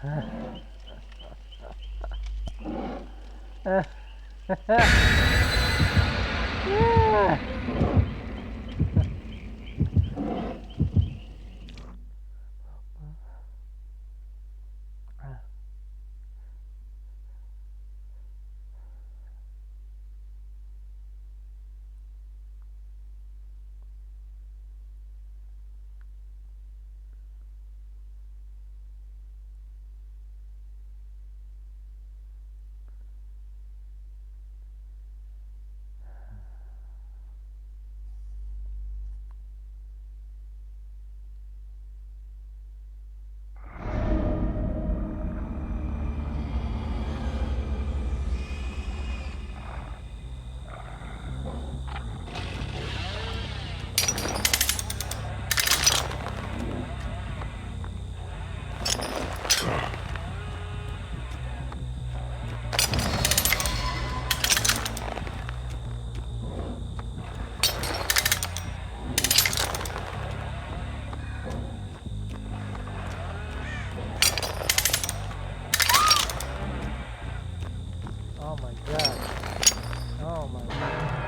Oh my god. Oh my god.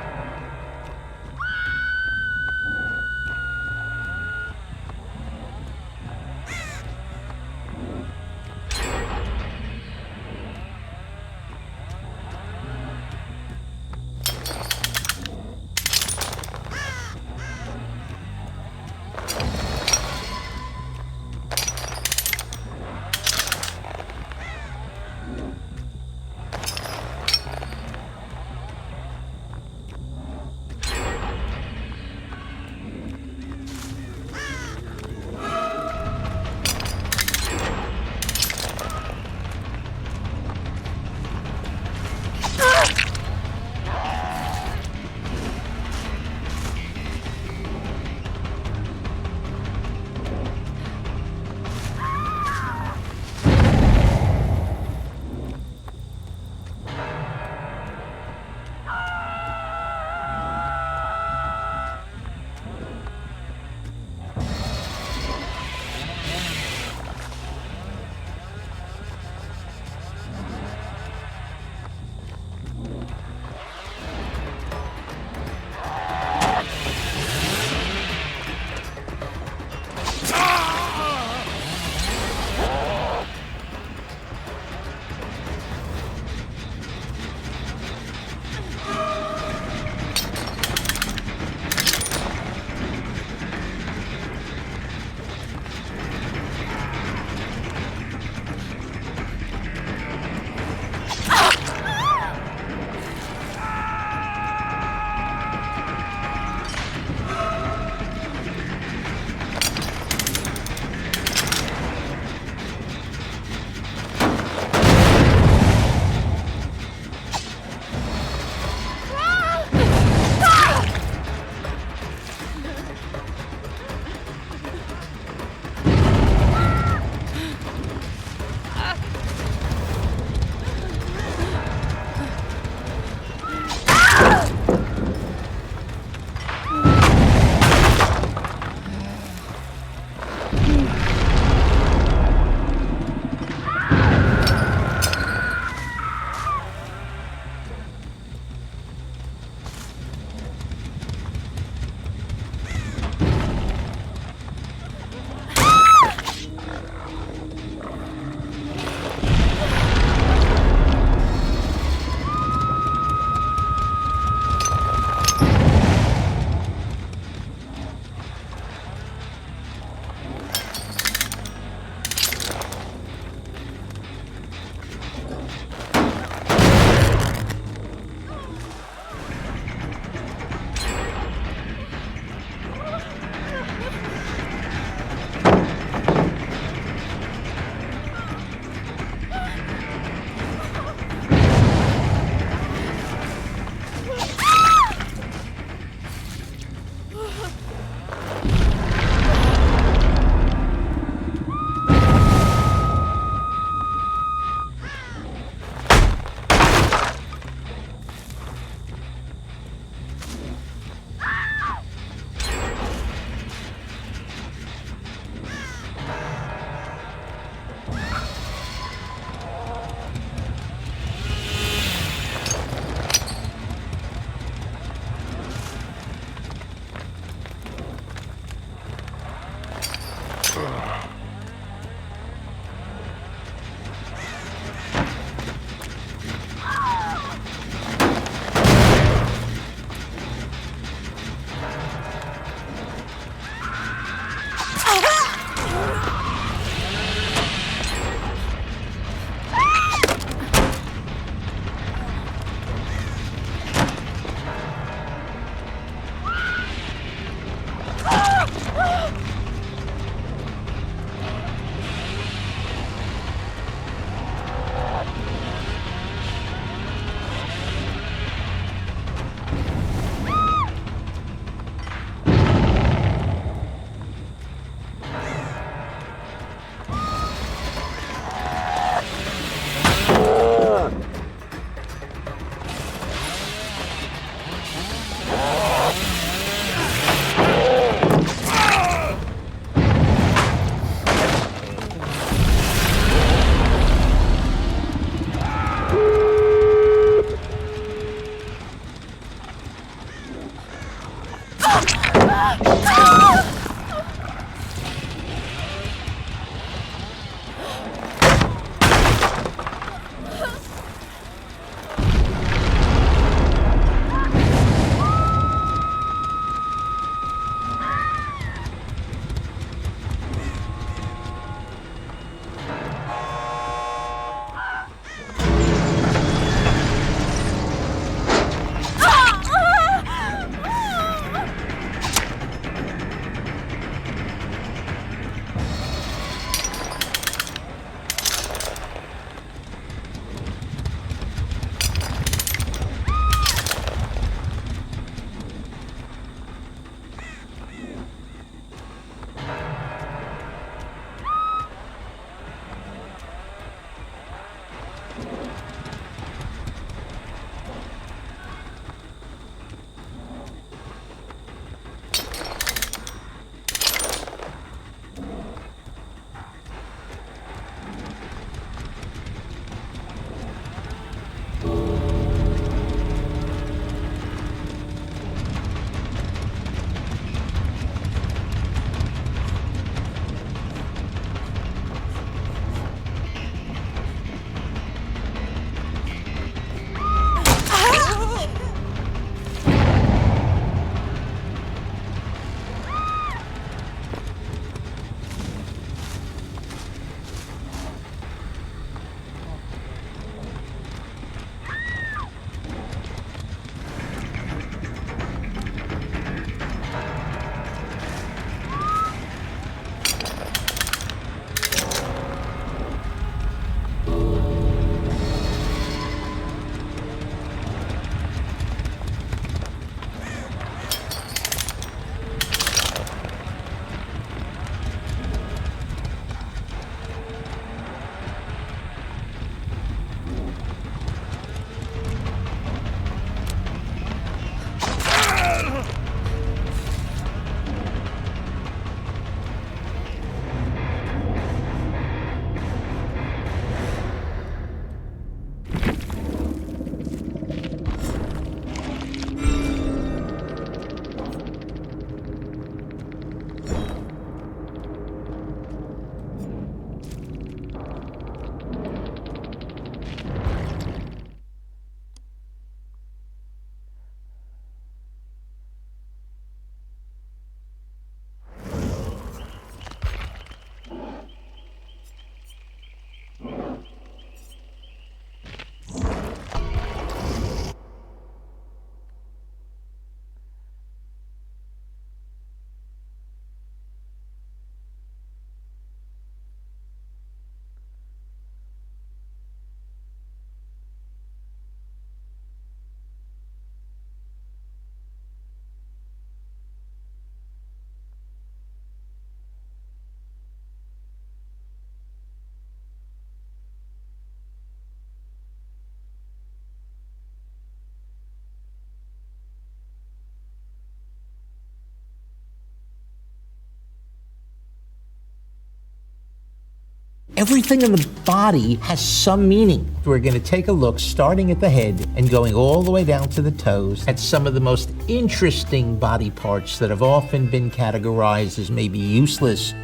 Everything in the body has some meaning. We're going to take a look, starting at the head and going all the way down to the toes, at some of the most interesting body parts that have often been categorized as maybe useless.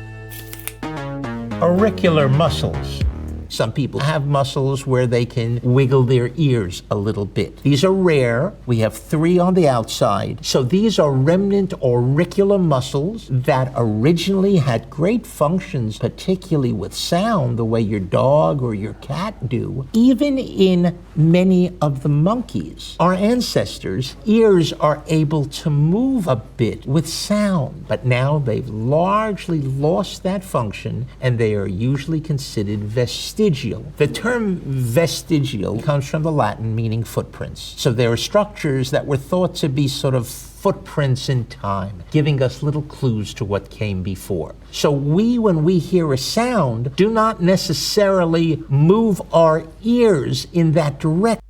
Auricular muscles. Some people have muscles where they can wiggle their ears a little bit. These are rare. We have 3 on the outside. So these are remnant auricular muscles that originally had great functions, particularly with sound, the way your dog or your cat do. Even in many of the monkeys, our ancestors' ears are able to move a bit with sound, but now they've largely lost that function and they are usually considered vestigial. The term vestigial comes from the Latin meaning footprints. So there are structures that were thought to be sort of footprints in time, giving us little clues to what came before. So when we hear a sound, do not necessarily move our ears in that direction.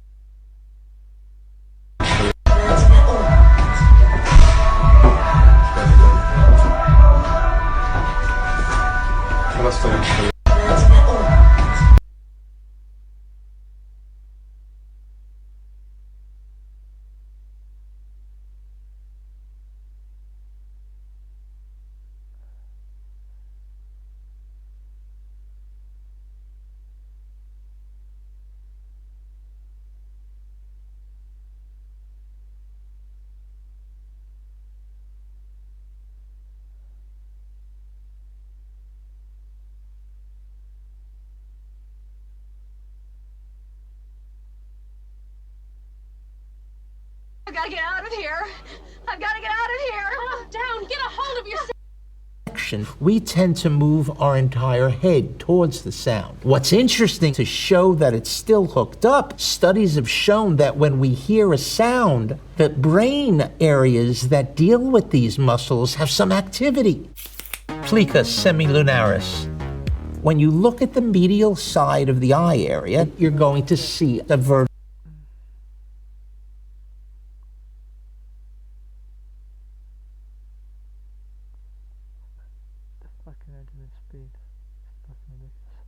I gotta get out of here. I've gotta get out of here. Calm down. Get a hold of yourself. We tend to move our entire head towards the sound. What's interesting, to show that it's still hooked up, studies have shown that when we hear a sound, the brain areas that deal with these muscles have some activity. Plica semilunaris. When you look at the medial side of the eye area, you're going to see a vertical. Fucking internet speed. It's fucking ridiculous.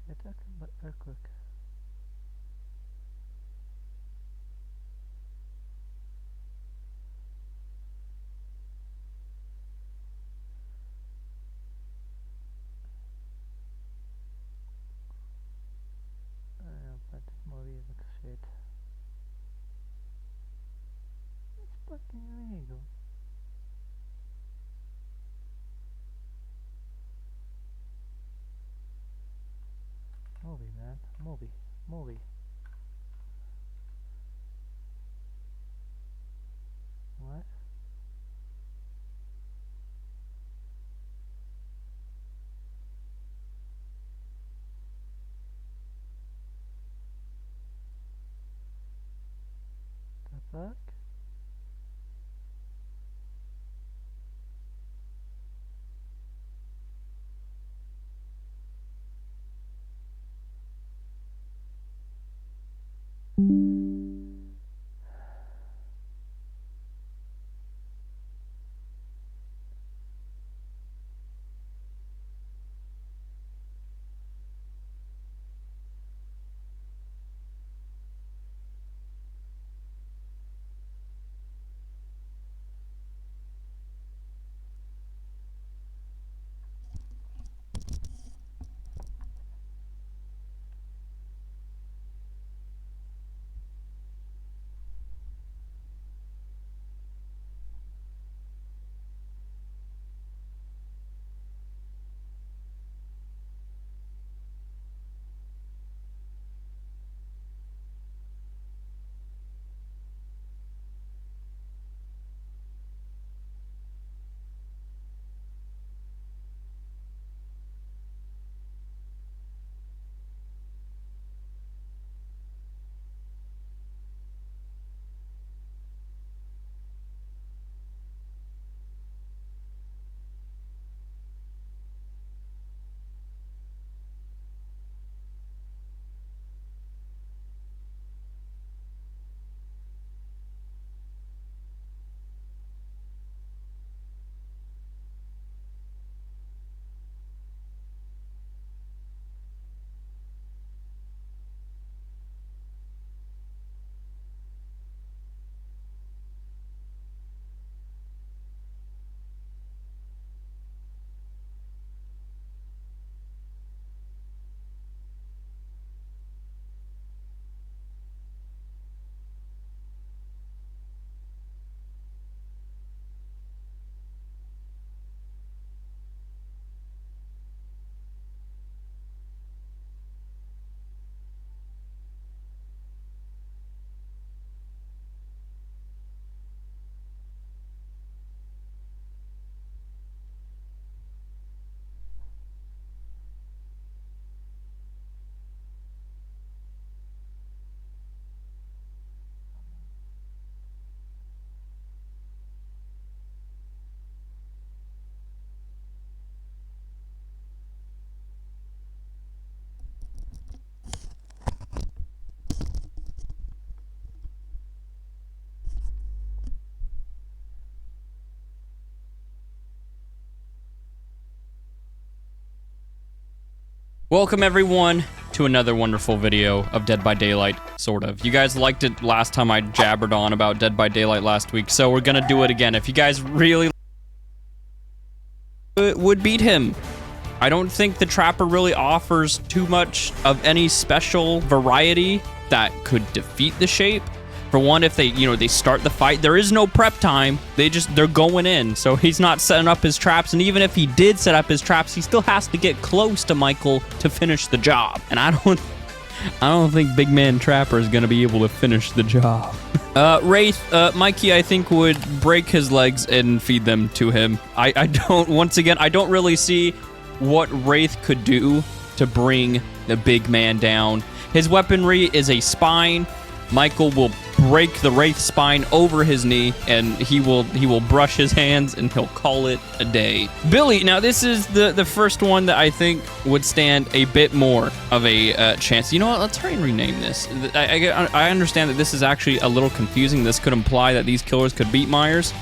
Get that very quick. But movie is like shit. It's fucking illegal. Movie, man. Movie. What? The fuck? Welcome everyone to another wonderful video of Dead by Daylight, sort of. You guys liked it last time I jabbered on about Dead by Daylight last week, so we're gonna do it again. If you guys really would beat him. I don't think the Trapper really offers too much of any special variety that could defeat the Shape. For one, if they, they start the fight, there is no prep time. They're going in. So he's not setting up his traps. And even if he did set up his traps, he still has to get close to Michael to finish the job. And I don't think Big Man Trapper is going to be able to finish the job. Wraith, Mikey, I think, would break his legs and feed them to him. I don't really see what Wraith could do to bring the big man down. His weaponry is a spine. Michael will break the Wraith spine over his knee, and he will brush his hands, and he'll call it a day. Billy, now this is the first one that I think would stand a bit more of a chance. You know what? Let's try and rename this. I understand that this is actually a little confusing. This could imply that these killers could beat Myers.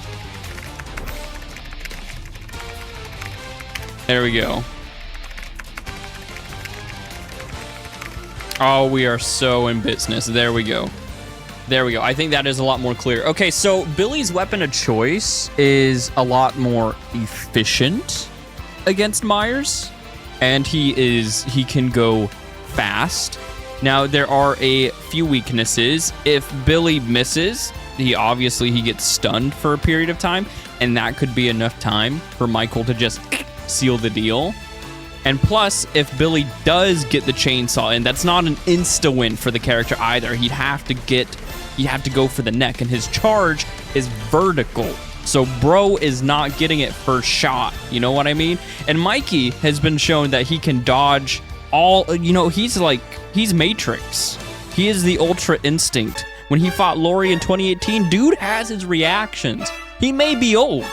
There we go. Oh, we are so in business. There we go. There we go. I think that is a lot more clear. Okay, so Billy's weapon of choice is a lot more efficient against Myers, and he can go fast. Now, there are a few weaknesses. If Billy misses, he gets stunned for a period of time, and that could be enough time for Michael to just seal the deal. And plus, if Billy does get the chainsaw in, that's not an insta-win for the character either. He'd have to go for the neck, and his charge is vertical. So bro is not getting it first shot. You know what I mean? And Mikey has been shown that he can dodge all, he's Matrix. He is the Ultra Instinct. When he fought Lori in 2018, dude has his reactions. He may be old,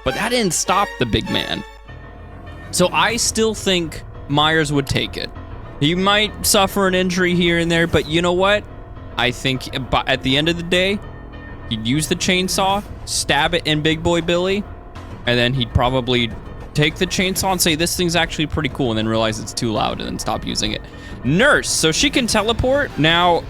but that didn't stop the big man. So I still think Myers would take it. He might suffer an injury here and there, but you know what? I think at the end of the day, he'd use the chainsaw, stab it in Big Boy Billy, and then he'd probably take the chainsaw and say, this thing's actually pretty cool, and then realize it's too loud and then stop using it. Nurse, so she can teleport. Now,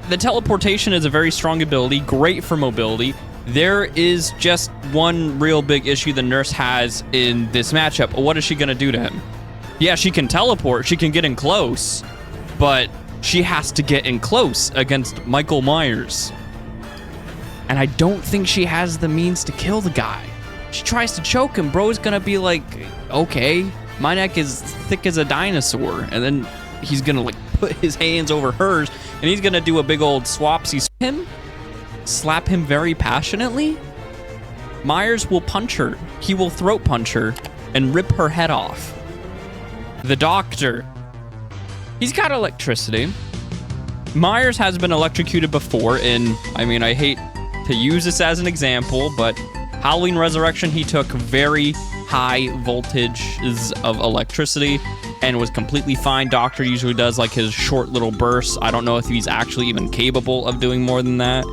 the teleportation is a very strong ability, great for mobility. There is just one real big issue the Nurse has in this matchup. What is she going to do to him? Yeah, she can teleport. She can get in close. But she has to get in close against Michael Myers. And I don't think she has the means to kill the guy. She tries to choke him. Bro's going to be like, okay, my neck is thick as a dinosaur. And then he's going to put his hands over hers. And he's going to do a big old swapsy. Slap him very passionately. Myers will punch her. He will throat punch her and rip her head off. The doctor. He's got electricity. Myers has been electrocuted before in, I hate to use this as an example, but Halloween Resurrection, he took very high voltages of electricity and was completely fine. Doctor usually does his short little bursts. I don't know if he's actually even capable of doing more than that.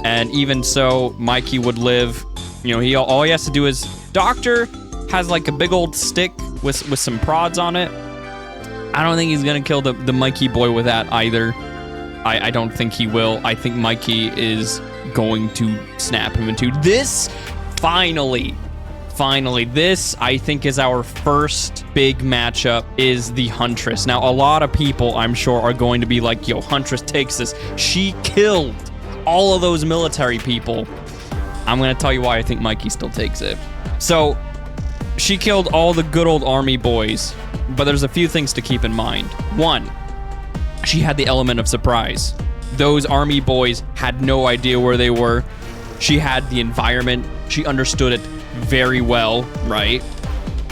And even so, Mikey would live. All he has to do is, Doctor has a big old stick with some prods on it. I don't think he's gonna kill the Mikey boy with that either. I don't think he will. I think Mikey is going to snap him in two. This, finally, this, I think, is our first big matchup, is the Huntress. Now, a lot of people, I'm sure, are going to be like, yo, Huntress takes this. She killed all of those military people. I'm gonna tell you why I think Mikey still takes it. So, she killed all the good old army boys, but there's a few things to keep in mind. One, she had the element of surprise. Those army boys had no idea where they were. She had the environment. She understood it very well, right?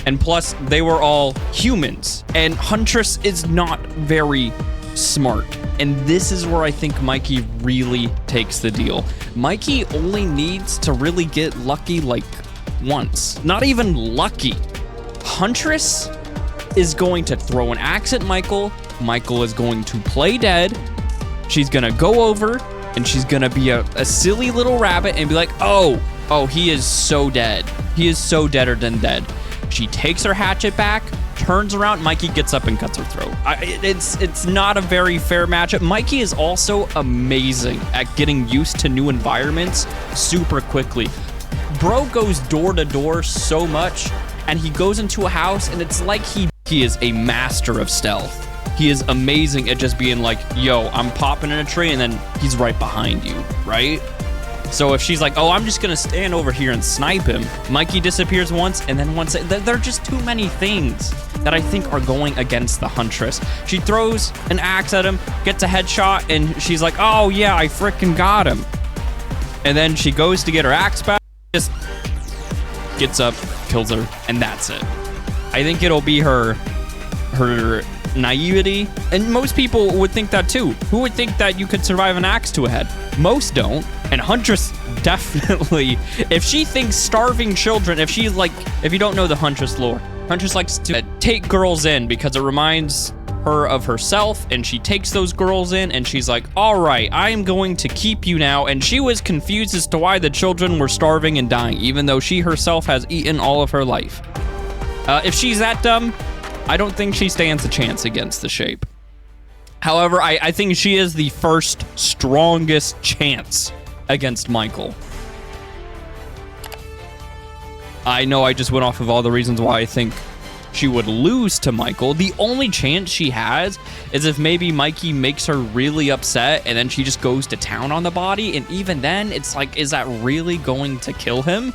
And plus, they were all humans, and Huntress is not very smart. And this is where I think Mikey really takes the deal. Mikey only needs to really get lucky once. Not even lucky. Huntress is going to throw an axe at Michael. Michael is going to play dead. She's gonna go over and she's gonna be a silly little rabbit and be like, oh, he is so dead. He is so deader than dead. She takes her hatchet back, turns around, Mikey gets up and cuts her throat. It's not a very fair matchup. Mikey is also amazing at getting used to new environments super quickly. Bro goes door to door so much, and he goes into a house, and it's like he is a master of stealth. He is amazing at just being like, yo, I'm popping in a tree, and then he's right behind you, right? So if she's like, oh, I'm just gonna stand over here and snipe him, Mikey disappears once, and then once, there are just too many things that I think are going against the Huntress. She throws an axe at him, gets a headshot, and she's like, oh yeah, I freaking got him. And then she goes to get her axe back, just gets up, kills her, and that's it. I think it'll be her naivety, and most people would think that too. Who would think that you could survive an axe to a head? Most don't. And Huntress definitely, if she thinks starving children, if she's like, if you don't know the Huntress lore, Huntress likes to take girls in because it reminds her of herself, and she takes those girls in, and she's like, all right, I am going to keep you now. And she was confused as to why the children were starving and dying, even though she herself has eaten all of her life. If she's that dumb, I don't think she stands a chance against the shape. However, I think she is the first strongest chance against Michael. I know I just went off of all the reasons why I think she would lose to Michael. The only chance she has is if maybe Mikey makes her really upset and then she just goes to town on the body. And even then, it's like, is that really going to kill him?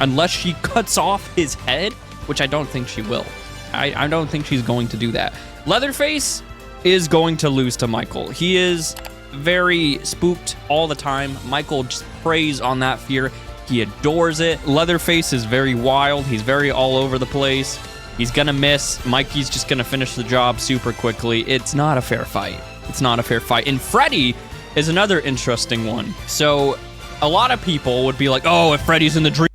Unless she cuts off his head, which I don't think she will. I don't think she's going to do that. Leatherface is going to lose to Michael. He is very spooked all the time. Michael just preys on that fear. He adores it. Leatherface is very wild. He's very all over the place. He's gonna miss. Mikey's just gonna finish the job super quickly. It's not a fair fight. It's not a fair fight. And Freddy is another interesting one. So a lot of people would be like, oh, if Freddy's in the dream.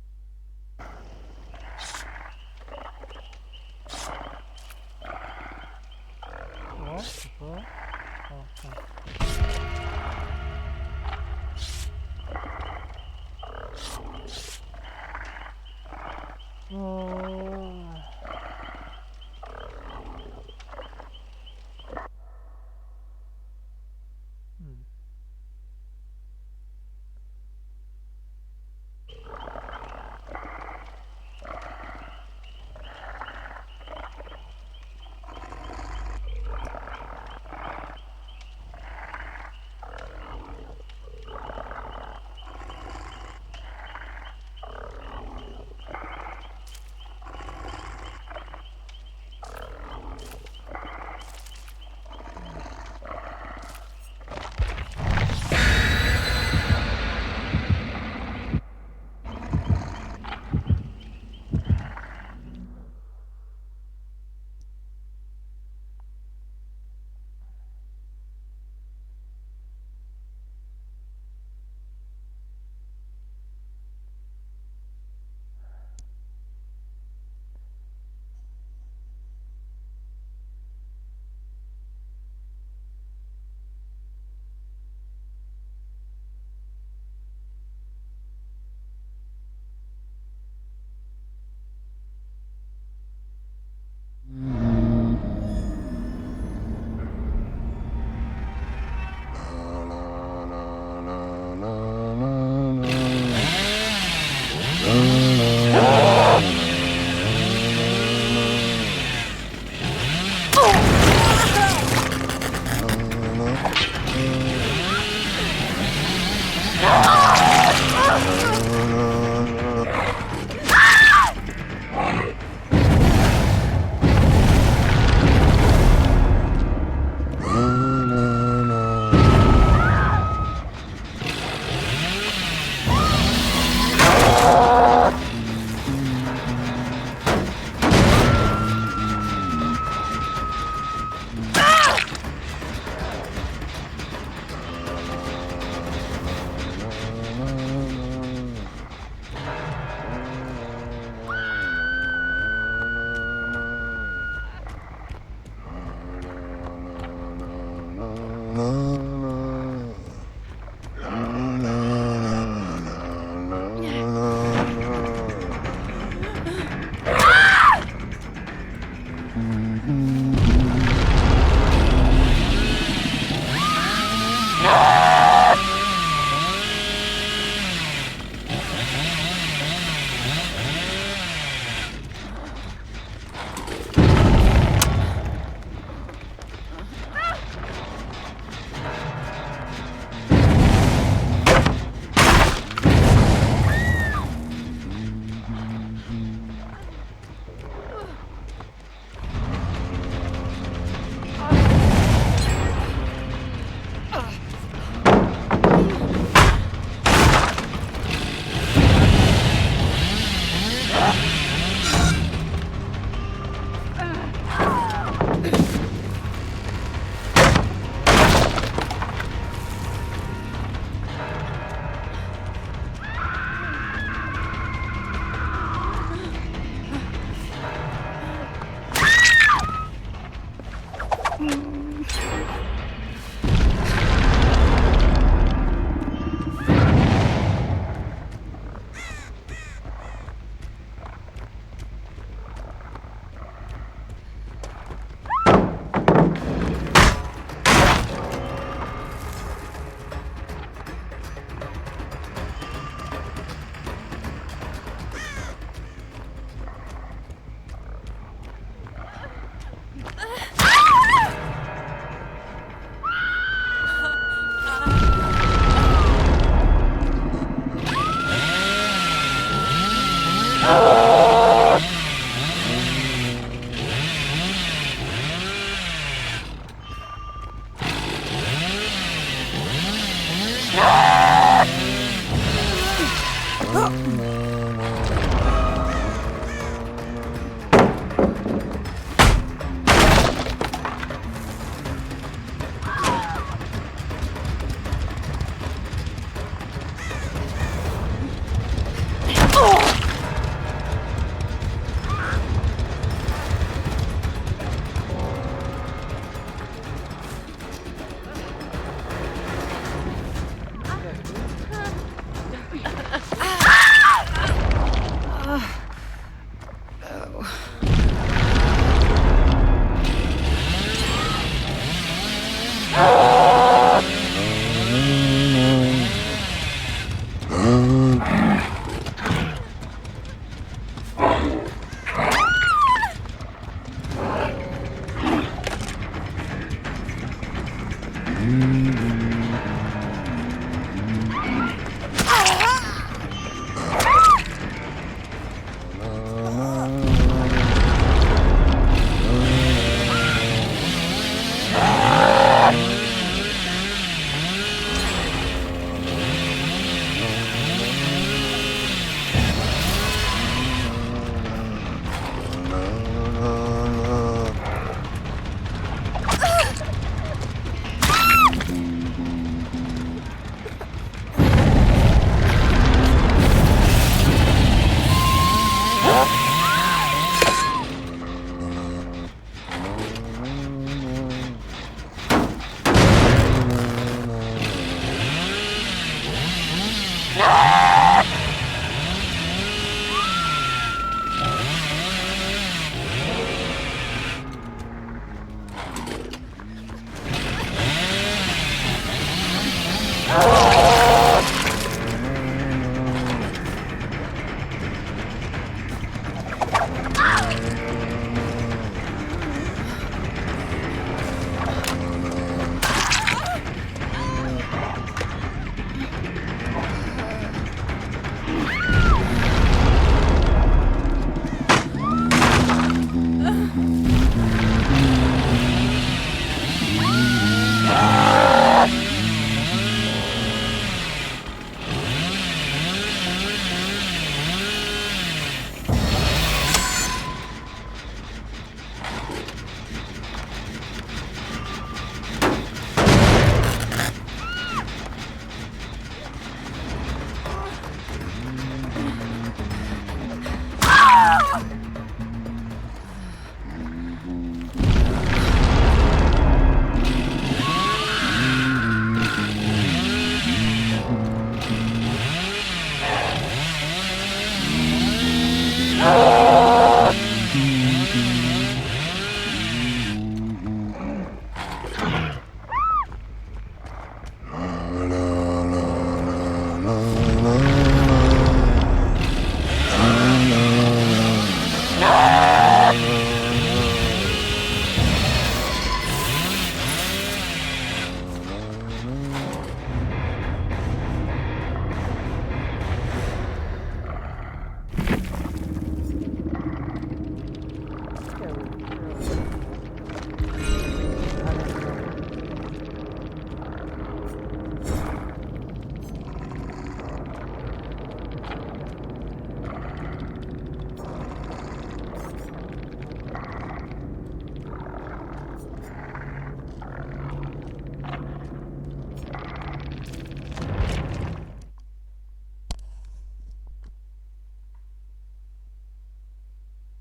Oh!